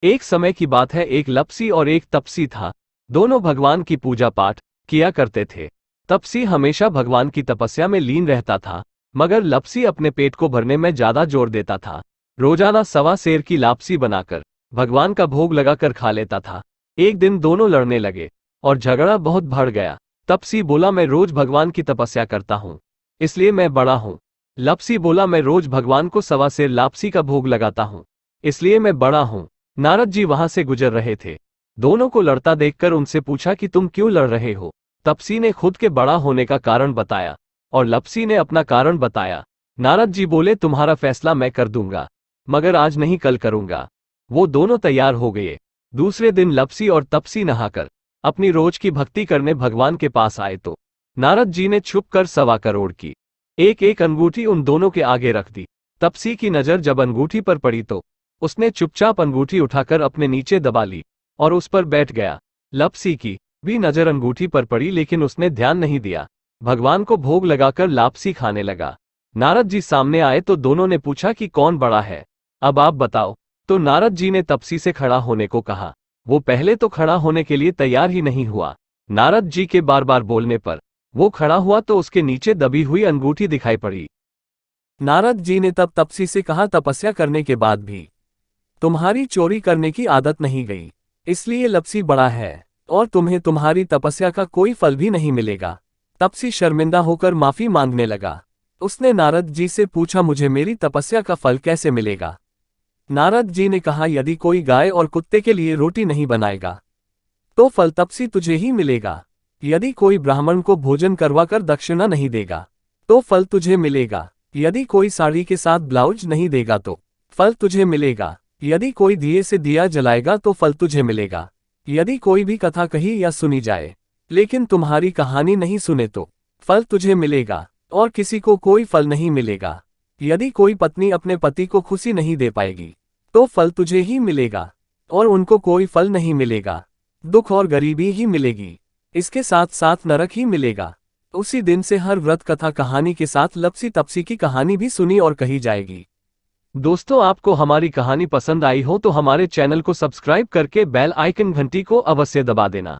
एक समय की बात है, एक लपसी और एक तपसी था। दोनों भगवान की पूजा पाठ किया करते थे। तपसी हमेशा भगवान की तपस्या में लीन रहता था, मगर लपसी अपने पेट को भरने में ज्यादा जोर देता था। रोजाना सवा सेर की लापसी बनाकर भगवान का भोग लगाकर खा लेता था। एक दिन दोनों लड़ने लगे और झगड़ा बहुत बढ़ गया। तपसी बोला, मैं रोज भगवान की तपस्या करता हूँ, इसलिए मैं बड़ा हूँ। लपसी बोला, मैं रोज भगवान को सवा सेर लापसी का भोग लगाता हूँ, इसलिए मैं बड़ा हूँ। नारद जी वहां से गुजर रहे थे। दोनों को लड़ता देखकर उनसे पूछा कि तुम क्यों लड़ रहे हो। तपसी ने खुद के बड़ा होने का कारण बताया और लपसी ने अपना कारण बताया। नारद जी बोले, तुम्हारा फैसला मैं कर दूंगा, मगर आज नहीं कल करूंगा। वो दोनों तैयार हो गए। दूसरे दिन लपसी और तपसी नहाकर अपनी रोज की भक्ति करने भगवान के पास आए तो नारद जी ने छुप कर 1.25 करोड़ की एक एक अंगूठी उन दोनों के आगे रख दी। तपसी की नजर जब अंगूठी पर पड़ी तो उसने चुपचाप अंगूठी उठाकर अपने नीचे दबा ली और उस पर बैठ गया। लपसी की भी नजर अंगूठी पर पड़ी, लेकिन उसने ध्यान नहीं दिया। भगवान को भोग लगाकर लापसी खाने लगा। नारद जी सामने आए तो दोनों ने पूछा कि कौन बड़ा है, अब आप बताओ। तो नारद जी ने तपसी से खड़ा होने को कहा। वो पहले तो खड़ा होने के लिए तैयार ही नहीं हुआ। नारद जी के बार बार बोलने पर वो खड़ा हुआ तो उसके नीचे दबी हुई अंगूठी दिखाई पड़ी। नारद जी ने तब तपसी से कहा, तपस्या करने के बाद भी तुम्हारी चोरी करने की आदत नहीं गई, इसलिए लपसी बड़ा है और तुम्हें तुम्हारी तपस्या का कोई फल भी नहीं मिलेगा। तपसी शर्मिंदा होकर माफी मांगने लगा। उसने नारद जी से पूछा, मुझे मेरी तपस्या का फल कैसे मिलेगा। नारद जी ने कहा, यदि कोई गाय और कुत्ते के लिए रोटी नहीं बनाएगा तो फल तपसी तुझे ही मिलेगा। यदि कोई ब्राह्मण को भोजन करवाकर दक्षिणा नहीं देगा तो फल तुझे मिलेगा। यदि कोई साड़ी के साथ ब्लाउज नहीं देगा तो फल तुझे मिलेगा। यदि कोई दिए से दिया जलाएगा तो फल तुझे मिलेगा। यदि कोई भी कथा कही या सुनी जाए लेकिन तुम्हारी कहानी नहीं सुने तो फल तुझे मिलेगा और किसी को कोई फल नहीं मिलेगा। यदि कोई पत्नी अपने पति को खुशी नहीं दे पाएगी तो फल तुझे ही मिलेगा और उनको कोई फल नहीं मिलेगा। दुख और गरीबी ही मिलेगी, इसके साथ साथ नरक ही मिलेगा। उसी दिन से हर व्रत कथा कहानी के साथ लपसी तपसी की कहानी भी सुनी और कही जाएगी। दोस्तों, आपको हमारी कहानी पसंद आई हो तो हमारे चैनल को सब्सक्राइब करके बेल आइकन घंटी को अवश्य दबा देना।